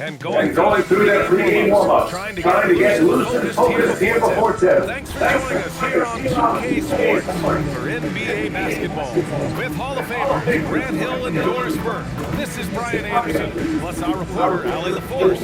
And going through that pregame warm-up, trying to get loose and focused here before tip. Thanks for joining us here on 2K Sports for NBA basketball with Hall of Famers Grant Hill and Doris Burke. This is Brian Anderson, plus our reporter, Allie LaForce.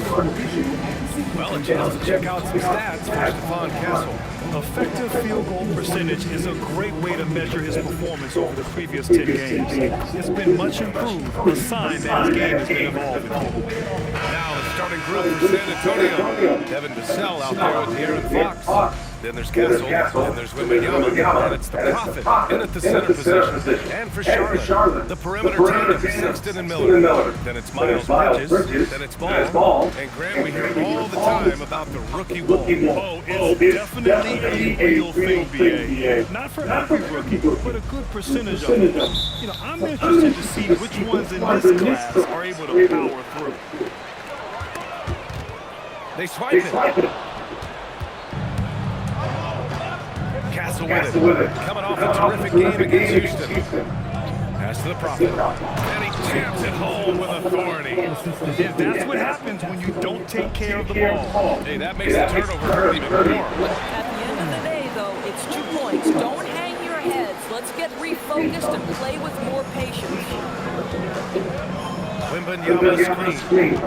Well, a chance to check out some stats for Stephon Castle. Effective field goal percentage is a great way to measure his performance over the previous 10 games. It's been much improved, a sign that his game has been evolving. Now the starting group for San Antonio. Devin Vassell out there with De'Aaron Fox. Then there's Castle, and there's Wembanyama, and it's the Prophet in at the center position. And for Charlotte, the perimeter tandem, Sexton and Miller. Then it's Miles Bridges, then it's Ball. And Grant, we hear all the time about the rookie wall. Oh, it's definitely a real thing, BA. Not for every rookie, but a good percentage of them. You know, I'm interested to see which ones in this class are able to power through. They swipe it. Castle with it. Coming off a terrific game against Houston. Pass to the Prophet. And he jams it home with authority. And that's what happens when you don't take care of the ball. Hey, that makes the turnover hurt even more. At the end of the day, though, it's 2 points. Don't hang your heads. Let's get refocused and play with more patience. Wembanyama screen.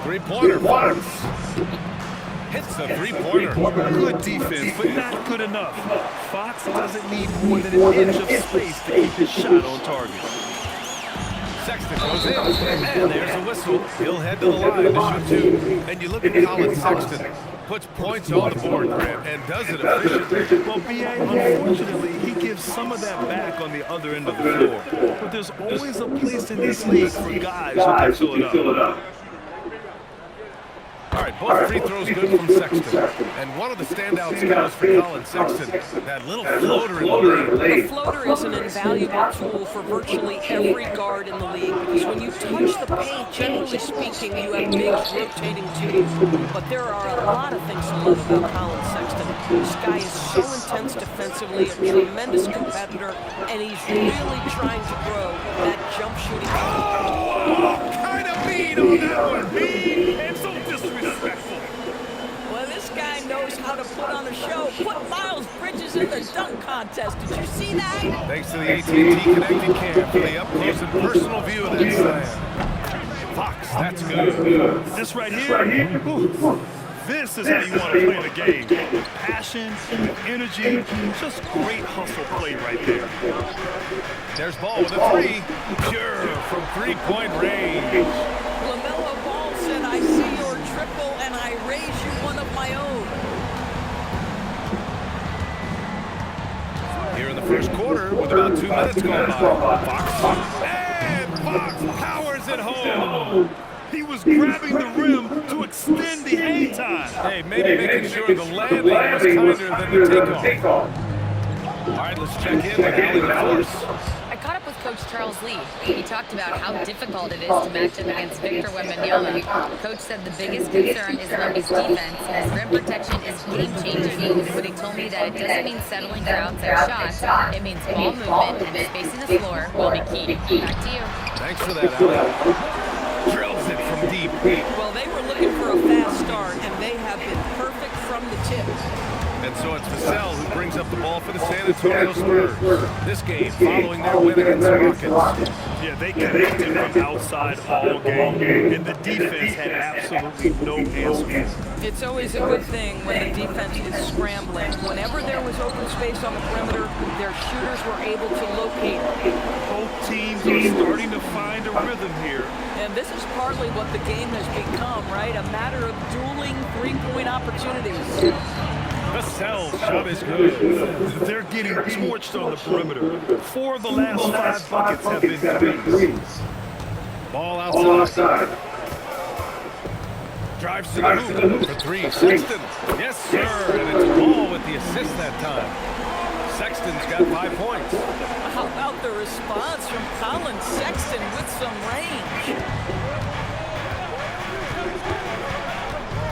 Three-pointer Fox. Hits the three-pointer. Good defense, but not good enough. Fox doesn't need more than an inch of space to keep his shot on target. Sexton goes in, and there's a whistle. He'll head to the line to shoot 2. And you look at Colin Sexton. Puts points on the board, Grant, and does it efficiently. Well, B.A., unfortunately, he gives some of that back on the other end of the floor. But there's always a place in this league for guys who can fill it up. All right, both free throws good from Sexton. And one of the standout skills for Colin Sexton, that little floater in the league. The floater is an invaluable tool for virtually every guard in the league because when you touch the paint, generally speaking, you have bigs rotating too. But there are a lot of things to love about Colin Sexton. This guy is so intense defensively, a tremendous competitor, and he's really trying to grow that jump shooting. Oh, kind of mean on that one, mean and so disrespectful. Well, this guy knows how to put on a show. Put Miles Bridges in the dunk contest. Did you see that? Thanks to the AT&T Connected Cam for the up-close and personal view of that slam. Fox, that's good. This right here, this is how you want to play the game. With passion, with energy, just great hustle play right there. There's Ball with a three. Pure from three-point range. LaMelo Ball said, I see your triple and I raise you one of my own. Here in the first quarter, with about 2 minutes gone by, Fox. And Fox powers it home. He was grabbing the rim to extend the hang time. Hey, maybe making sure the landing was kinder than the takeoff. All right, let's check in with Allie LaForce. I caught up with Coach Charles Lee. He talked about how difficult it is to match him against Victor Wembanyama. Coach said the biggest concern is Wemby's defense, as rim protection is game-changing. But he told me that it doesn't mean settling for outside shots. It means ball movement and spacing the floor will be key. Back to you. Thanks for that, Allie. Drills it from deep. Well, they were looking for a fast start, and they have been perfect from the tip. And so it's Vassell who brings up the ball for the San Antonio Spurs. This game following their win against the Rockets. Yeah, they connected from outside all game, and the defense had absolutely no answer. It's always a good thing when the defense is scrambling. Whenever there was open space on the perimeter, their shooters were able to locate it. Both teams are starting to find a rhythm here. And this is partly what the game has become, right? A matter of dueling three-point opportunities. Vassell's shot is good. They're getting torched on the perimeter. 4 of the last 5 buckets have been threes. Ball outside. Drives to the hoop for 3. Sexton. Yes, sir. And it's Ball with the assist that time. Sexton's got 5 points. How about the response from Colin Sexton with some range?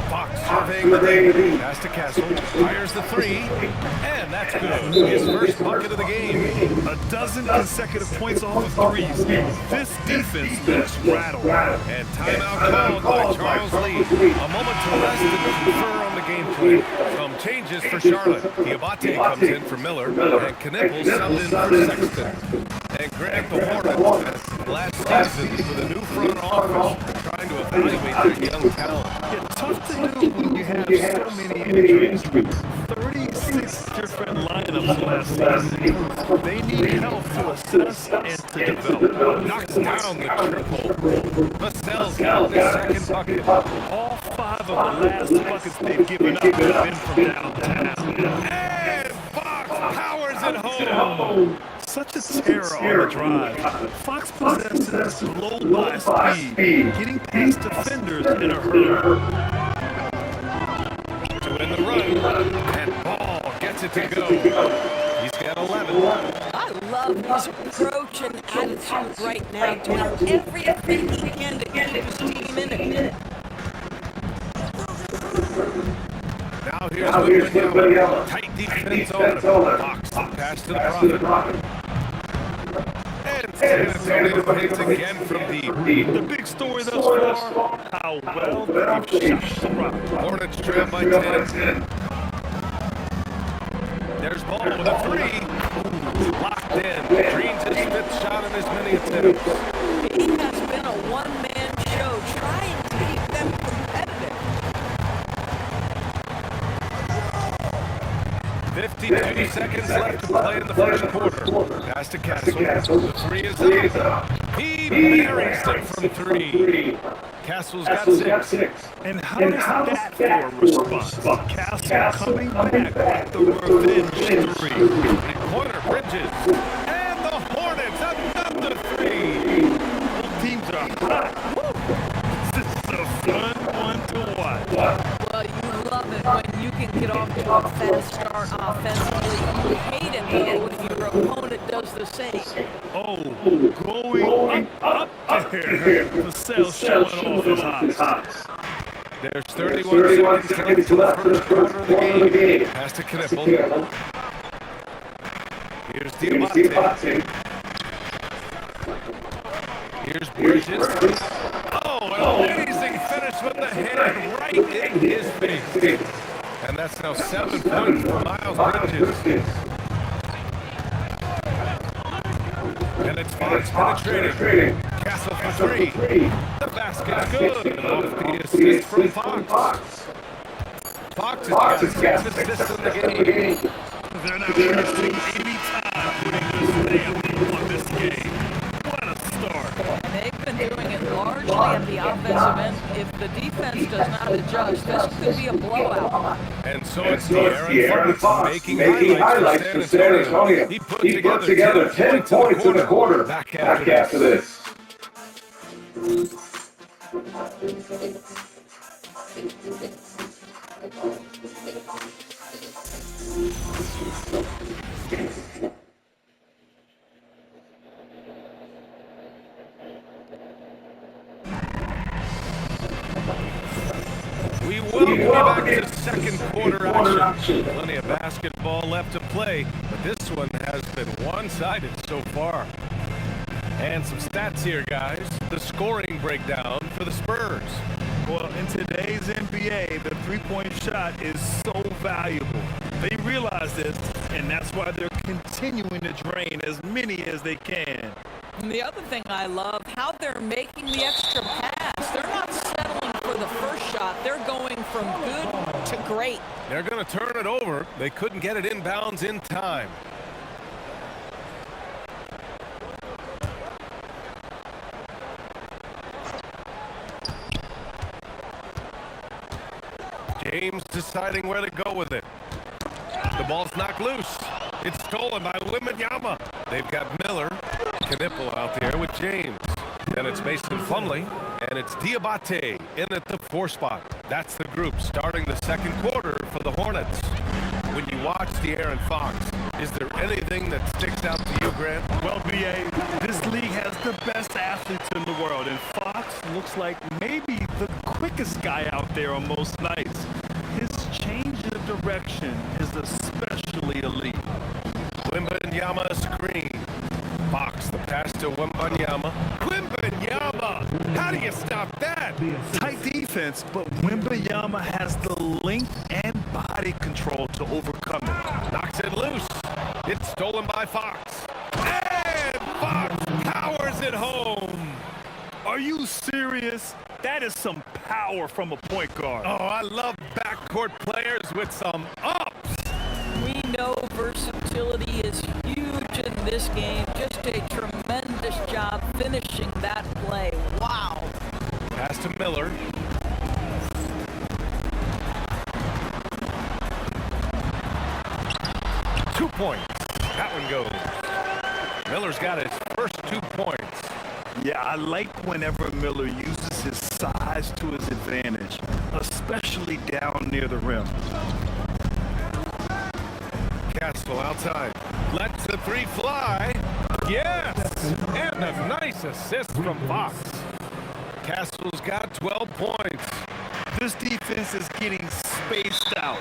Fox surveys surveying the day. Pass to Castle, fires the three, and that's good. His first bucket of the game. A dozen consecutive points off of threes. This defense looks rattled. And timeout called by Charles Lee. A moment to rest and confer on the game plan. Some changes for Charlotte. Diabate comes in for Miller, and Knippel subbed in for Sexton. And Grant the Hornets last season with a new front office trying to evaluate their young talent. Yeah, tough to do when you have so many injuries. 36 different lineups last season. They need help to assess and to develop. Knocks down the triple. Vassell's got his second bucket. All 5 of the last buckets they've given up have been from downtown. And Fox powers it home. Such a terror on the drive. Fox possesses blow-by speed, getting past defenders in a hurry. To win the run, and Ball gets it to go. He's got 11. I love his approach and attitude right now, doing everything he can to keep his team in it. Now here's Wembanyama. Tight defense on him. Fox the pass to the Prophet. And San Antonio hits again from deep. The big story thus far, how well they've shot the rock. Hornets trail by 10. There's Ball with a three. Locked in. Dreams his 5th shot in as many attempts. He has been a one-man show trying to keep them competitive. 52 seconds left to play in the first quarter. Pass to Castle. The three is up. He buries them from 3. Castle's got 6. And how does that for a response? Castle coming back with the revenge 3. Corner Bridges. And the Hornets another 3. Both teams are hot. This is a fun one to watch. Well, you love it when you can get off to a fast start offensively. You hate it, though, if your opponent does the same. Oh, going up there. Vassell showing off his hops. There's 31 seconds left for the first quarter of the game. Pass to Knippel. Here's Diamante. Here's Bridges. Oh, an amazing finish with the hand right in his face. And that's now 7 points for Miles Bridges. And it's Fox penetrating. Castle for 3. The basket's good. Off the assist from Fox. Fox has got 6 assists in the game. They're not wasting any time putting this stamp on this game. What a start. They've been doing it largely at the offensive end. If the defense does not adjust, this could be a blowout. And so it's De'Aaron Fox making highlights for San Antonio. He put together 10 points in the quarter. Back after this. We welcome you back to second quarter action. Plenty of basketball left to play, but this one has been one-sided so far. And some stats here, guys. The scoring breakdown for the Spurs. Well, in today's NBA, the three-point shot is so valuable. They realize this, and that's why they're continuing to drain as many as they can. And the other thing I love, how they're making the extra pass. They're not settling for the first shot. They're going from good to great. They're going to turn it over. They couldn't get it inbounds in time. James deciding where to go with it. The ball's knocked loose. It's stolen by Wembanyama. They've got Miller, Knippel out there with James. Then it's Mason Plumlee, and it's Diabate in at the 4 spot. That's the group starting the second quarter for the Hornets. When you watch De'Aaron Fox, is there anything that sticks out to you, Grant? Well, B.A., this league has the best athletes in the world, and Fox looks like maybe the quickest guy out there on most nights. direction is especially elite. Wembanyama screen. Fox the pass to Wembanyama. Wembanyama! How do you stop that? Tight defense, but Wembanyama has the length and body control to overcome it. Knocks it loose. It's stolen by Fox. And Fox powers it home. Are you serious? That is some power from a point guard. Oh, I love backcourt players with some ups. We know versatility is huge in this game. Just a tremendous job finishing that play. Wow. Pass to Miller. Two points. That one goes. Miller's got his first 2 points. Yeah, I like whenever Miller uses his size to his advantage, especially down near the rim. Castle outside. Lets the three fly. Yes! And a nice assist from Fox. Castle's got 12 points. This defense is getting spaced out.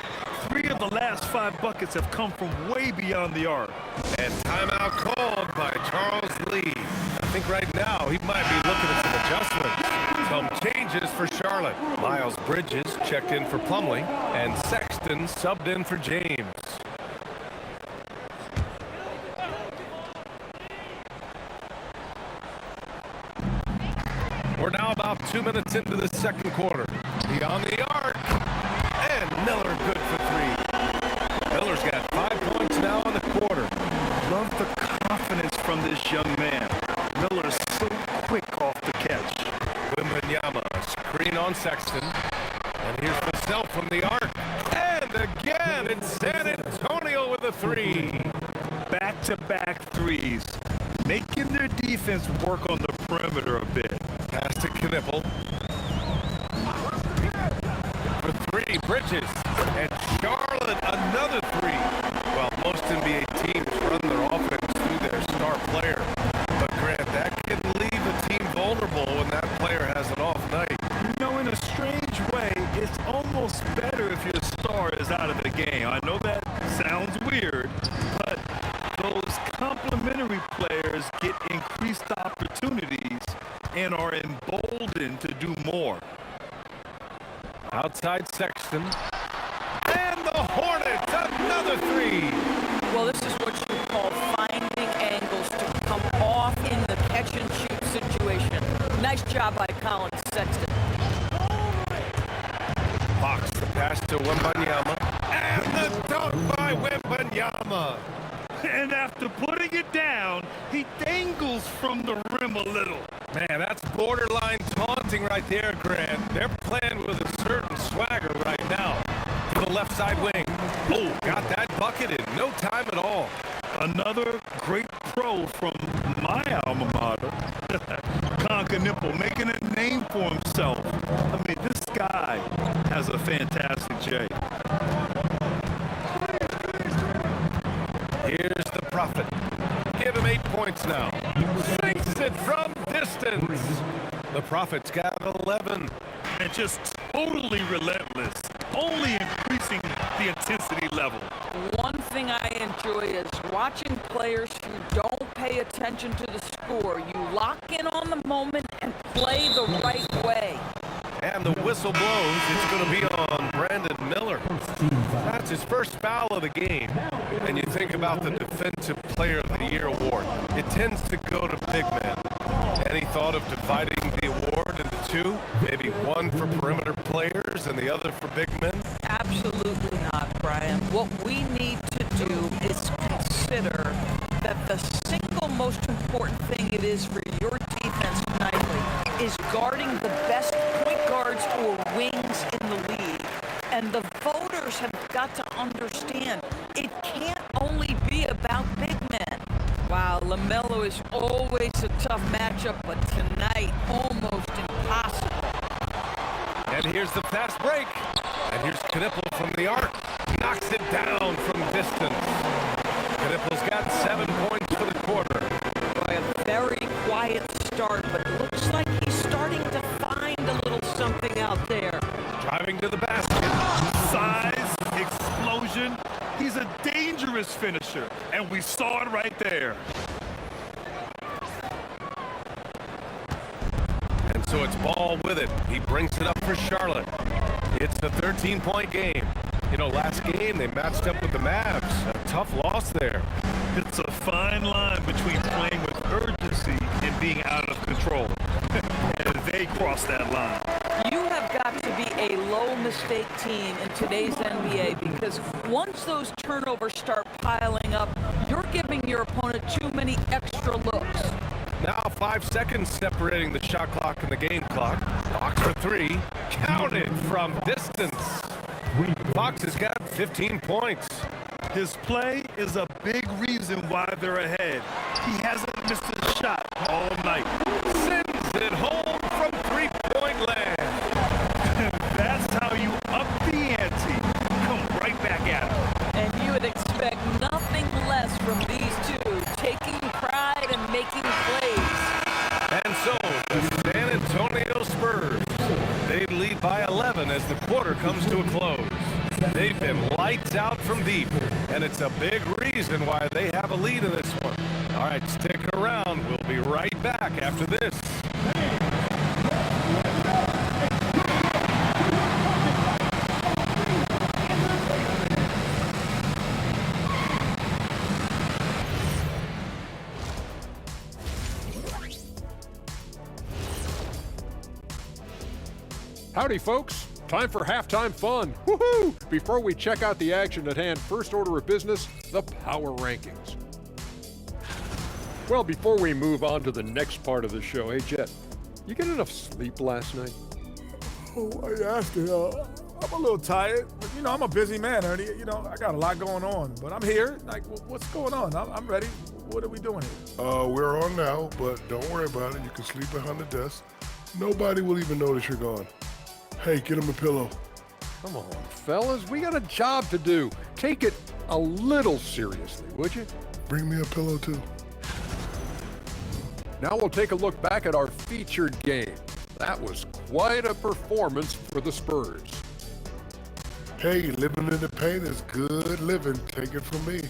3 of the last 5 buckets have come from way beyond the arc. And timeout called by Charles Lee. I think right now he might be looking at some adjustments. Some changes for Charlotte. Miles Bridges checked in for Plumlee, and Sexton subbed in for James. We're now about 2 minutes into the second quarter. Beyond the arc. And Miller good for 3. Miller's got 5 points now in the quarter. Love the confidence from this young man. Miller's so quick off the catch. Wembanyama, screen on Sexton. And here's Vassell from the arc. And again, it's San Antonio with a 3. Back-to-back threes, making their defense work on the perimeter a bit. Pass to Knipple. For 3, Bridges. And Charlotte, another 3. Well, most NBA teams run their offense through their star player. But Grant, that can leave a team vulnerable when that player has an off night. You know, in a strange way, it's almost better if your star is out of the game. I know that sounds weird, but those complementary players get increased opportunities and are emboldened to do more. Outside Sexton. And the Hornets, another 3. Well, this is what you call finding angles to come off in the catch-and-shoot situation. Nice job by Colin Sexton. Fox, the pass to Wembanyama. And the dunk by Wembanyama. And after putting it down, he dangles from the rim a little. Man, that's borderline taunting right there, Grant. They're playing with a certain swagger right now. To the left side wing. Oh, got that bucket in no time at all. Another great pro from my alma mater, Conker Nipple, making a name for himself. I mean, this guy has a fantastic J. Here's the Prophet. Give him 8 points now. Sinks it from distance. The Prophet's got 11. And just totally relentless, only increasing the intensity level. One thing I enjoy is watching players who don't pay attention to the score. You lock in on the moment and play the right way. And the whistle blows. It's going to be on Brandon Miller. That's his first foul of the game. And you think about the Defensive Player of the Year award. It tends to go to big men. Any thought of dividing the award into 2? Maybe one for perimeter players and the other for big men? Absolutely not, Brian. What we need to do is consider that the single most important thing it is for your defense nightly is guarding the best point guards or wings in the league. And the voters have got to understand it can't only be about big men. Wow, LaMelo is always a tough matchup, but tonight almost impossible. And here's the fast break. And here's Knipple from the arc. Knocks it down from distance. Knipple's got 7 points for the quarter. By a very quiet start, but looks like he's starting to find a little something out there. Driving to the basket. Size, dangerous finisher, and we saw it right there. And so it's Ball with it. He brings it up for Charlotte. It's a 13-point game. You know, last game they matched up with the Mavs. A tough loss there. It's a fine line between playing with urgency and being out of control. And they cross that line. You have got to be a low-mistake team in today's NBA because once those turnovers start piling up, you're giving your opponent too many extra looks. Now 5 seconds separating the shot clock and the game clock. Fox for three. Counted from distance. Fox has got 15 points. His play is a big reason why they're ahead. He hasn't missed a shot all night. Sends it home from three-point land. That's how you up the ante. Come right back at him. And you would expect nothing less from these two, taking pride and making plays. And so, the San Antonio Spurs, they lead by 11 as the quarter comes to a close. They've been lights out from deep, and it's a big reason why they have a lead in this one. All right, stick around. We'll be right back after this. Howdy, folks. Time for halftime fun. Woohoo! Before we check out the action at hand, first order of business, the power rankings. Well, before we move on to the next part of the show, hey, Jet, you get enough sleep last night? Oh, I asked it. I'm a little tired, but you know, I'm a busy man, Ernie. You know, I got a lot going on, but I'm here. Like, what's going on? I'm ready. What are we doing here? We're on now, but don't worry about it. You can sleep behind the desk. Nobody will even notice you're gone. Hey, get him a pillow. Come on, fellas, we got a job to do. Take it a little seriously, would you? Bring me a pillow, too. Now we'll take a look back at our featured game. That was quite a performance for the Spurs. Hey, living in the paint is good living. Take it from me.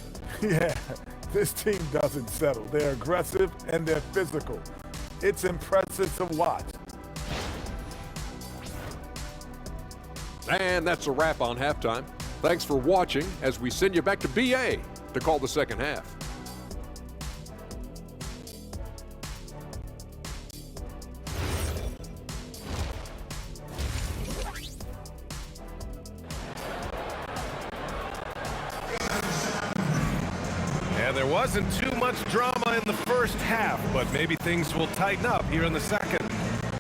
Yeah, this team doesn't settle. They're aggressive and they're physical. It's impressive to watch. And that's a wrap on halftime. Thanks for watching as we send you back to BA to call the second half. And there wasn't too much drama in the first half, but maybe things will tighten up here in the second.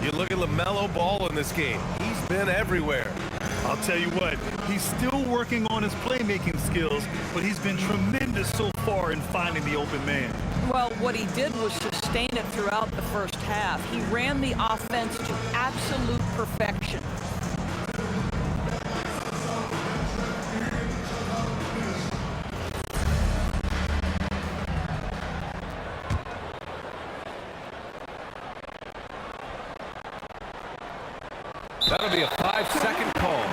You look at LaMelo Ball in this game. He's been everywhere. I'll tell you what, he's still working on his playmaking skills, but he's been tremendous so far in finding the open man. Well, what he did was sustain it throughout the first half. He ran the offense to absolute perfection. That'll be a 5-second call.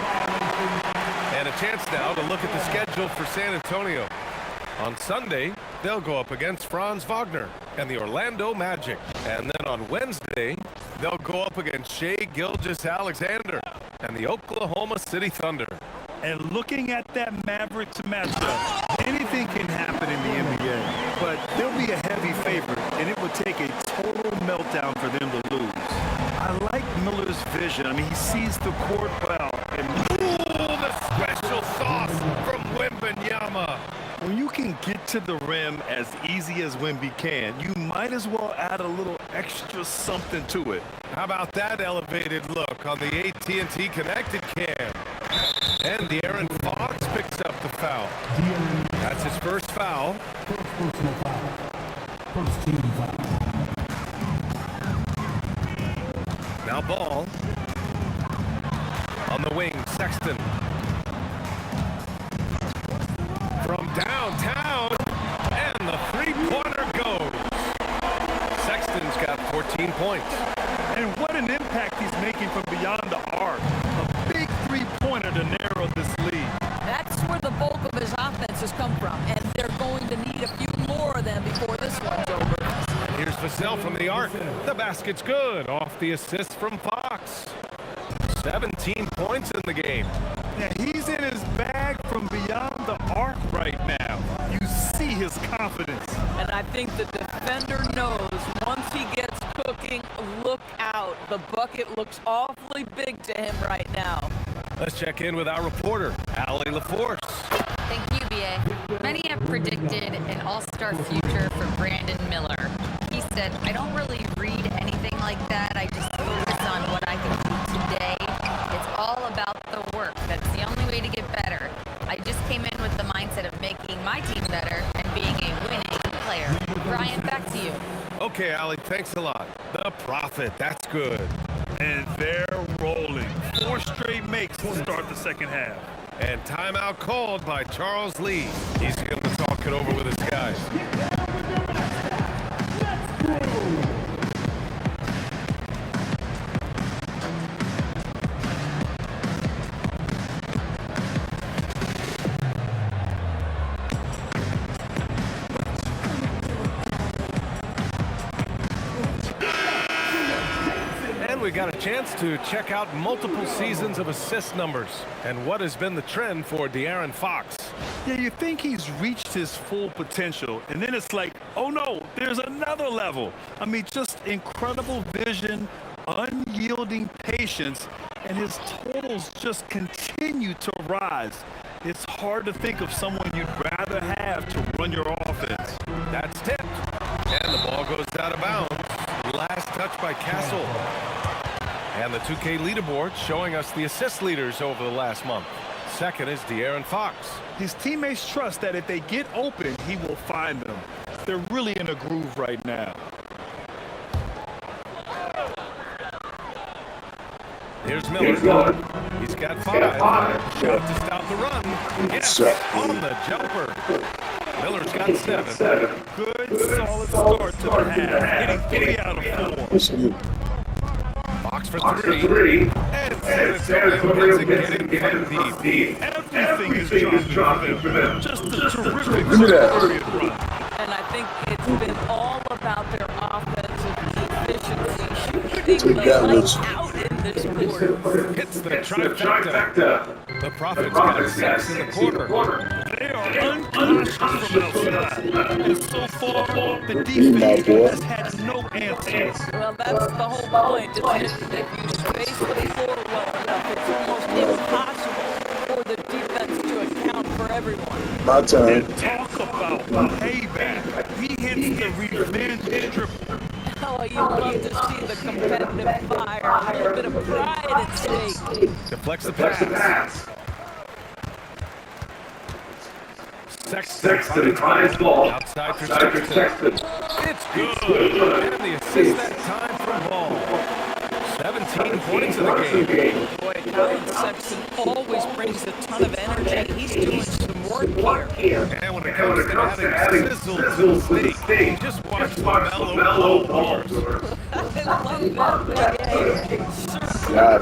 And a chance now to look at the schedule for San Antonio. On Sunday, they'll go up against Franz Wagner and the Orlando Magic. And then on Wednesday, they'll go up against Shai Gilgeous-Alexander and the Oklahoma City Thunder. And looking at that Mavericks matchup, anything can happen in the NBA, but they'll be a heavy favorite, and it would take a total meltdown for them to lose. I like Miller's vision. I mean, he sees the court well. And Ooh, the special sauce from Wembanyama. when you can get to the rim as easy as Wemby can, you might as well add a little extra something to it. How about that elevated look on the AT&T connected cam? And De'Aaron Fox picks up the foul. That's his first foul. Personal foul. First team foul. Now Ball. On the wing, Sexton. From downtown, and the three-pointer goes. Sexton's got 14 points. And what an impact he's making from beyond the arc. A big three-pointer to narrow this lead. That's where the bulk of his offense passes come from, and they're going to need a few more of them before this one's over. Here's Vassell from the arc. The basket's good. Off the assist from Fox. 17 points in the game. Yeah, he's in his bag from beyond the arc right now. You see his confidence. And I think the defender knows once he gets cooking, look out. The bucket looks awfully big to him right now. Let's check in with our reporter, Allie LaForce. Thank you, B.A. Many have predicted an all-star future for Brandon Miller. He said, I don't really read anything like that. I just focus on what I can do today. It's all about the work. That's the only way to get better. I just came in with the mindset of making my team better and being a winning player. Brian, back to you. Okay, Allie, thanks a lot. The Prophet, that's good. And they're rolling. 4 straight makes to start the second half. And timeout called by Charles Lee. He's going to talk it over with his guys. We got a chance to check out multiple seasons of assist numbers and what has been the trend for De'Aaron Fox. Yeah, you think he's reached his full potential, and then it's like, oh no, there's another level. I mean, just incredible vision, unyielding patience, and his totals just continue to rise. It's hard to think of someone you'd rather have to run your offense. That's tipped, and the ball goes out of bounds. Last touch by Castle. And the 2K leaderboard showing us the assist leaders over the last month. Second is De'Aaron Fox. His teammates trust that if they get open, he will find them. They're really in a groove right now. Here's Miller. He's got 5. Shot to stop the run. Yes, on the jumper. Miller's got 7. Good, solid start to the half. Hitting 3 out of 4. Fox for 3. And San Antonio getting deep. Everything is dropping for them. Just a terrific period run. And I think it's been all about their offensive efficiency. Shooting the lights out in this quarter. Hits the trifecta. The Prophet's got 6 in the quarter. They are unconscious from outside. And so far, the defense has had no answer. Well, that's the whole point. If you space the floor well enough, it's almost impossible for the defense to account for everyone. My turn. And talk about payback. He hits the revenge triple. Oh, you love to see the competitive fire. A little bit of pride at stake. Deflects the pass. Sexton finds ball. Outside for Sexton. It's good. And the assist that time from Ball. 17 points in the game. Boy, Colin Sexton always brings a ton of energy. He's doing some work here. And when it comes to adding sizzle to the steak, just watch the mellow bars. I love that.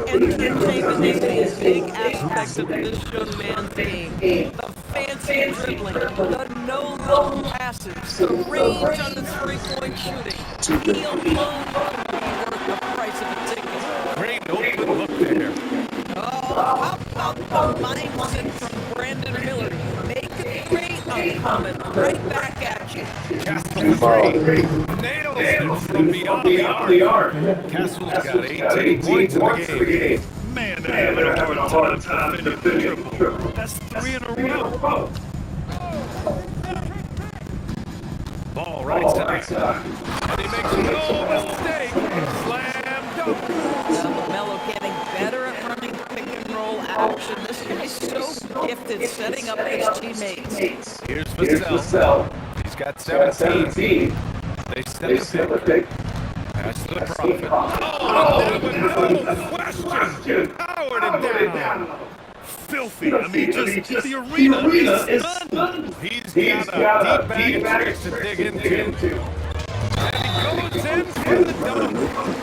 Entertainment is a big aspect of this young man's game. The fancy dribbling, the no-look passes, the range on the three-point shooting. He alone can be worth the price of a ticket. Great open look there. Oh, how about the mindset from Brandon Miller? Make it great, I'm coming right back at you. Castle for 3. Nails it from beyond the arc. Castle's got 18 points in the game. Man, they're having a hard time defending the triple. That's 3 in a row. Ball right side. And he makes no mistake. Slam dunk. Melo getting better at running pick and roll action. This guy's so gifted setting up his teammates. Here's Vassell. He's got 17. They set the pick. Pass to the Prophet. Oh, no question. Powered it down. Filthy. I mean, just the arena is stunned. He's got a deep bag of tricks to dig into. And he goes in for the dunk.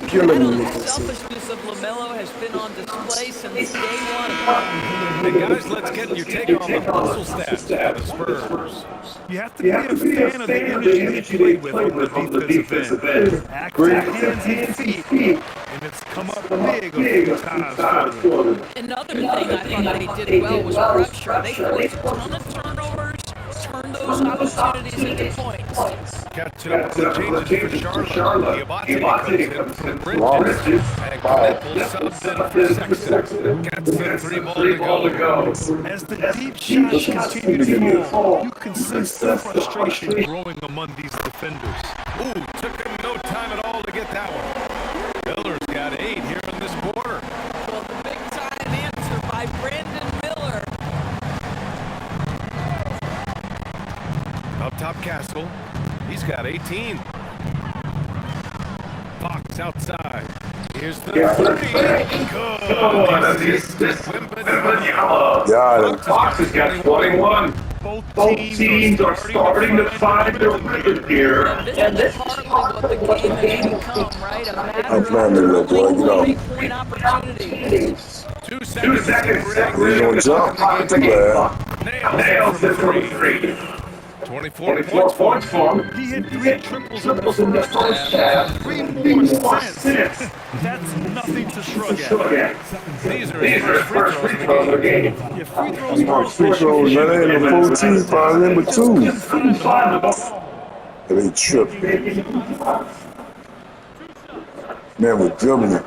killing me The with this. selfishness of LaMelo has been on display since day one. Hey guys, let's get your take on the hustle stats for the Spurs. You have to be a fan of the energy they play with on the defensive end. Active hands and feet, and it's come up big a few times for them. Another thing I thought they did well was pressure. They forced a ton of turnovers, turned those opportunities into points. Catching up with the changes for Charlotte. Diabate comes in from Bridges, and Knippel subbed in for Sexton. Gets the 3 ball to go. As the deep shots continue to fall, you can sense the frustration growing among these defenders. Ooh, took him no time at all to get that one. Miller's got 8 here in this quarter. Well, the big time answer by Brandon Miller. Up top, Castle. He's got 18. Fox outside. Here's the 3. Good. This Wembanyama. Got him. Fox has got 21. Both teams are starting to find their rhythm here. And this is partly what the game has become, right? A matter I'm playing me, little boy. Get off. three-point opportunities. 2 2 seconds. seconds. We're gonna jump. The game. Nails it from 3. 24 points for him. He hit 3 triples in the first half, 3 more since. That's nothing to shrug at. These are These are his first first free free throws throws of the game. Your free throws My are free throws, man. They ain't no 14, probably number 2. Find the ball. They tripping. Man, we're dribbling.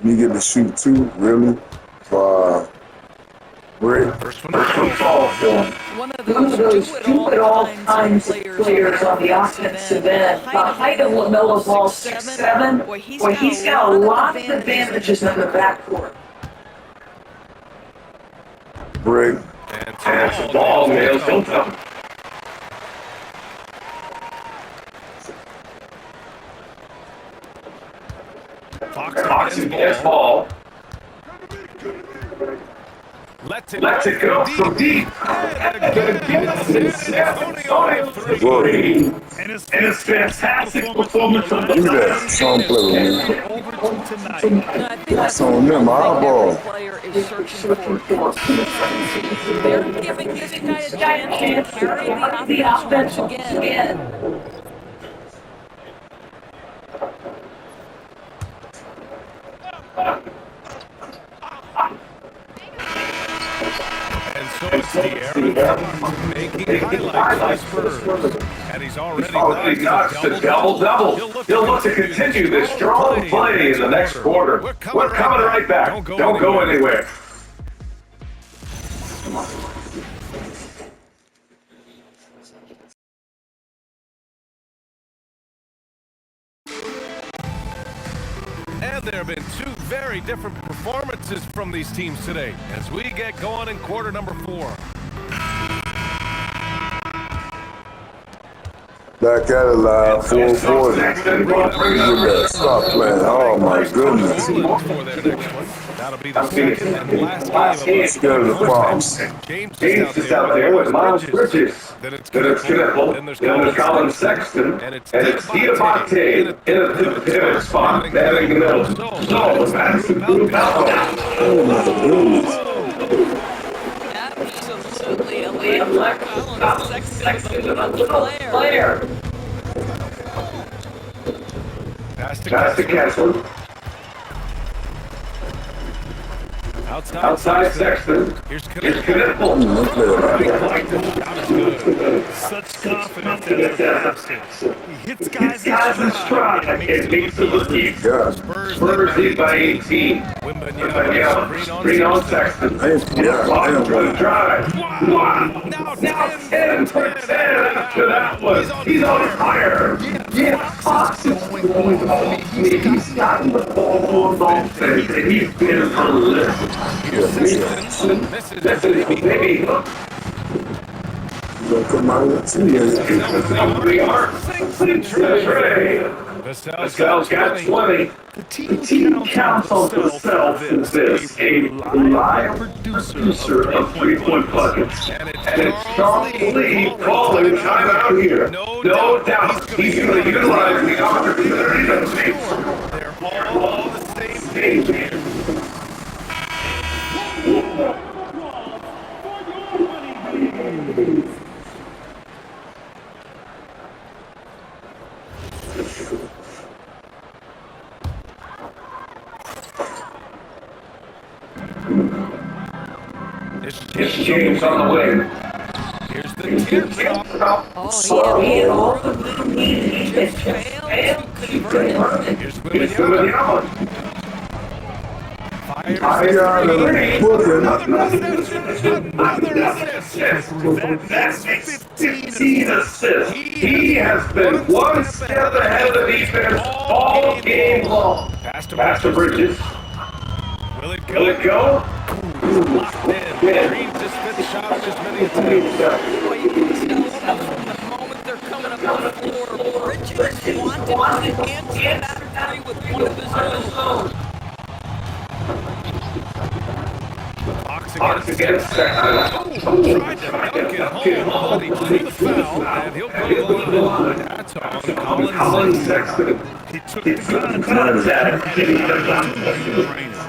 You get to shoot 2, really? Great. First one. First ball for him. One of those do-it-all times players on the offensive end. The height of LaMelo Ball, 6'7", boy, he's got a lot of advantages in the backcourt. Break. Pass the ball, Nails. Don't tell him. Fox gets ball. Lets It go from deep. And it's And it's fantastic performance on Give me the that. Sean play with me. overtime tonight. And I think That's on them, my eyeball. every player is searching for. They're giving this guy a chance to carry the offense once again. And so it's De'Aaron making highlights for the Spurs. And he's already got the double-double. He'll look to continue this strong play in the next quarter. We're coming right back. Don't go anywhere. And there have been 2 very different performances from these teams today as we get going in quarter number 4. Back at it live, 440. Stop playing. Oh my goodness. For their next one. That'll be the second and last game of Scared of the Fox. James James out there with Miles Bridges. Then it's Knippel. Then there's Colin Sexton. And it's Diabate in a pivot spot. Batting in the middle. So, that's the blue Oh my goodness. Absolutely electric. Colin Sexton is a little player. Pass to Pass to Castle. Outside Sexton. Here's Knippel. Such confidence in his basket. He hits guys in stride and makes it look easy. Yeah. Spurs lead by 18. Wembanyama, screen on Sexton. Yeah. Drive. Wow. Now 10 for 10 after that one. He's on fire. Yeah, Fox is going off. He's gotten the ball on offense, and he's been prolific. This is baby. Gonna come out of the Vassell's got 20. The team counts on themselves as this, a live producer of three-point buckets. And it's Charles Lee calling timeout here. No doubt he's going to utilize the opportunity to make Game's on the way. Here's the teardrop. Oh, he had all the room. He just failed to convert it. Here's Wembanyama. Fires the three. Another assist. That's 15 assists. He has been one step ahead of the defense all game long. Pass to Bridges. Will it go? Locked in. Green just fit shot of as many attempts. Boy, you can tell from the moment they're coming up the floor, Bridges wanted to answer that three with one of his own. Fox against tried to dunk it home, but he drew the foul, and he'll go to the line. That's on Colin Sexton. He took the Guns at it.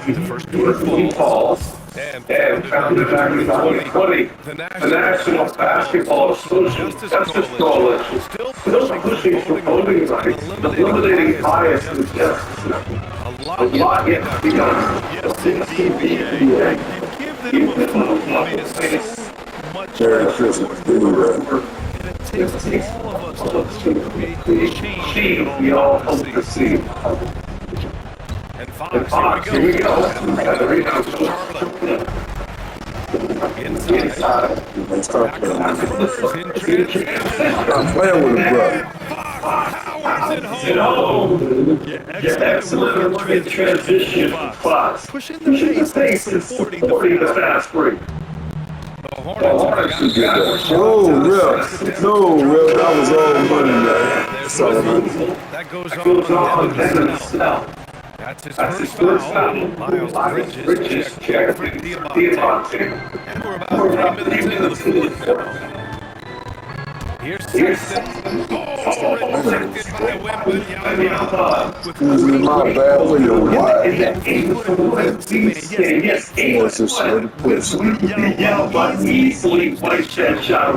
The first two falls. And found it back in 2020. The National Basketball Association Justice Coalition still pushing for voting rights, eliminating bias and injustice. A lot yet to be done. Yes, indeed, BA. You give them a vote. I mean, it's so much work. And it takes all of us to create the change We all hope to see. And Fox, here we go. Got the rebound to Charlotte. Inside. Back to the Spurs in transition. I'm playing with him, bro. Powers at home. Excellent in transition. Fox. pushing the pace and supporting the fast break. The Hornets should get that. No, real. That was all money, man. That goes on Devin Snell. That's his first foul. Miles Bridges check for Diamante. And we're about 3 minutes into the fourth quarter. Here's Sexton. Rejected by Wembanyama. This is my bad for your wife. Yes, What's this sweaty pussy? yellow button easily white that shot.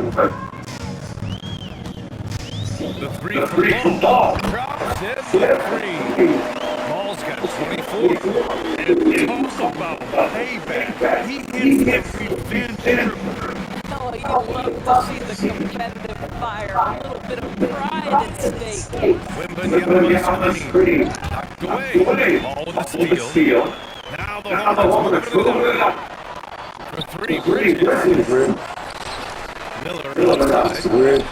The three from ball. Drops in the three. Ball's got 24. And talk about payback. He hits the revenge triple. Oh, you love to see the competitive fire. A little bit of pride at stake. Wembanyama screen. Knocked away. Ball with the steal. Now the Hornets moving it up. For three, Bridges. Miller outside.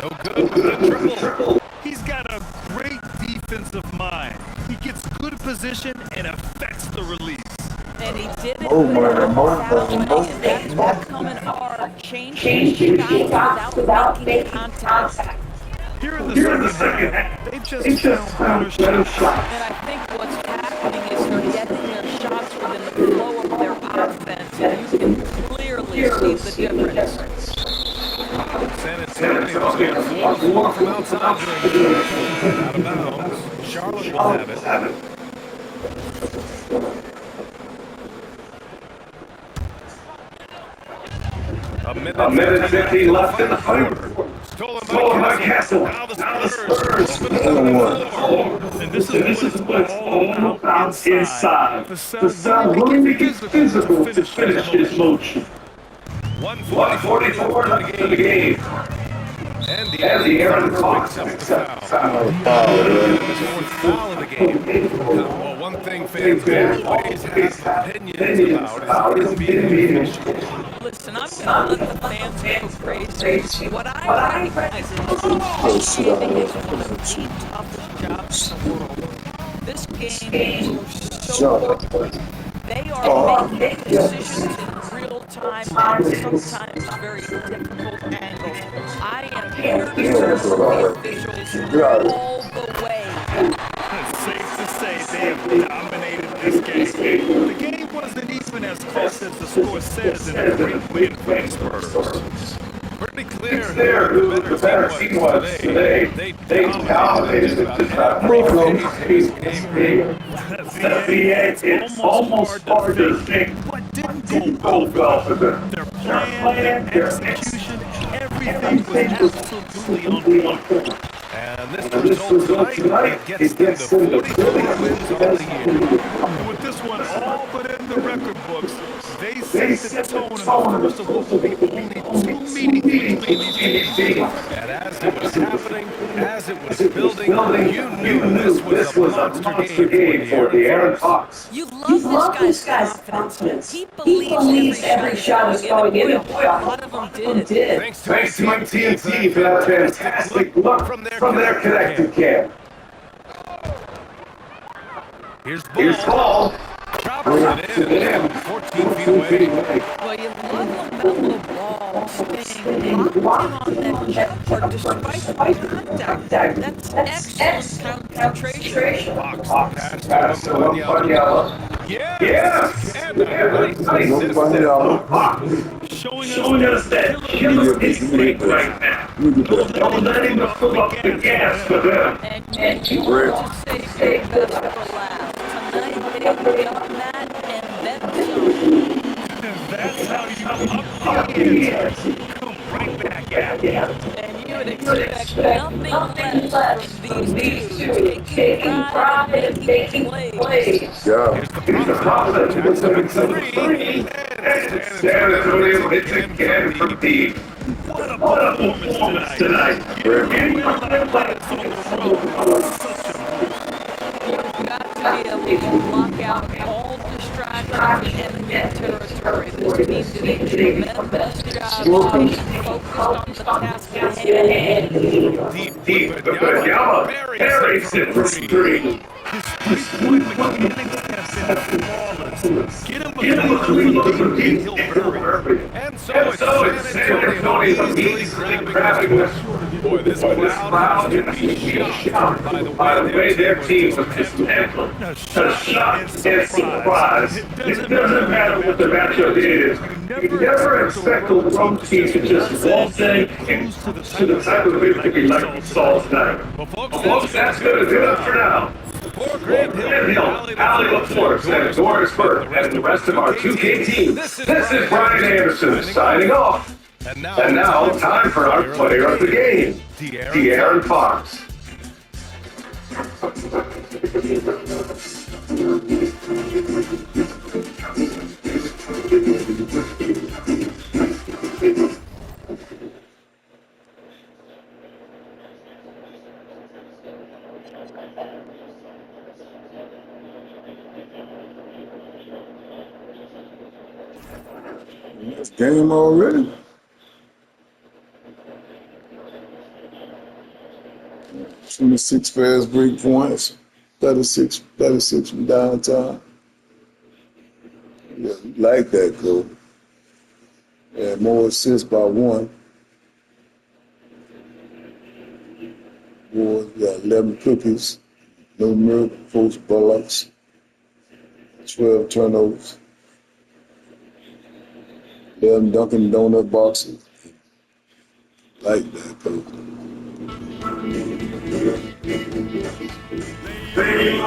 No good with the triple. He's got a great defensive mind. He gets good position and affects the release. And he did it and that's becoming our changing shots without making contact. Here in the second half, they just found better shots. And I think what's happening is they're getting their shots within the flow of their offense, and you can clearly see the difference. San Antonio's got 4 from outside the ring. Out of bounds. Charlotte will have it. A minute 15 left in the quarter. Stolen by Castle. Now the Spurs open it up. And this is what it's all about inside. The sound really make it physical to finish his motion. 1:44 left in the game. And the Aaron Fox picks up the foul. His fourth foul of the game. Well, one thing fans always have opinions about is being official. Listen, I'm going to let the fans go crazy. What I recognize is receiving is one of the toughest jobs in the world. This game moves so quickly. They are making decisions in real time and sometimes very difficult angles. I am here to serve the officials all the way. It's safe to say they have dominated this game. The game wasn't even as close as the score says in a great win for the Spurs. Pretty clear who the better team was today. They dominated the it's almost hard to think What didn't go well for them. Their plan, their execution, everything was absolutely on point. And this result tonight, it gets them to 44 wins on the year. And with this one all but in the record books, they set the tone in the first of what will be only 2 meetings between these teams. And as it was happening, as it was building, you knew this was a monster game for the Aaron Fox. You love this guy's confidence. He believes every shot is going in, and boy, a lot of them did. Thanks to AT&T for that fantastic look from their connected cam. Here's ball. Drops it in. 14 feet away. Well, you love that little ball staying locked in on that jumper despite the contact. That's excellent concentration. Fox pass to Wembanyama. Yes! And a nice assist. Showing us that killer instinct right now. Don't let him pull up the gas for them. And you want to save your best for last. Tonight, they got that and then some. That's how you up the ante. Come right back at it. And you would expect nothing less from these two taking pride and making plays. Yeah. Here's the process. Jackson with 3. And San Antonio hits again from deep. What a performance tonight. You're getting players on the road. Such You've got to be able to block out all distractions in enemy territory. This team did a tremendous job staying focused on the task at hand. Deep, but Yama buries it from 3. his three-point mechanics have been flawless. Get him a clean deep, he'll bury it. And so it's San Antonio easily grabbing this. Boy, this crowd can be shocked by the way their team was handled. A Shock and surprise. It doesn't matter what the matchup is. You never expect a road team to just waltz in and to the type of victory like we saw tonight. Well, folks, that's going to do it for now. For Grand Hill, Allie LaForce, and Doris Burke, and the rest of our 2K team, this is Brian Anderson signing off. And now, time for our player of the game, De'Aaron Fox. This game already? From 6 fast break points, 36 from downtown. Yeah, we like that, though. And more assists by 1. Boys got 11 cookies, no milk, 4 bullocks, 12 turnovers, 11 Dunkin' Donut boxes. Like that, though. They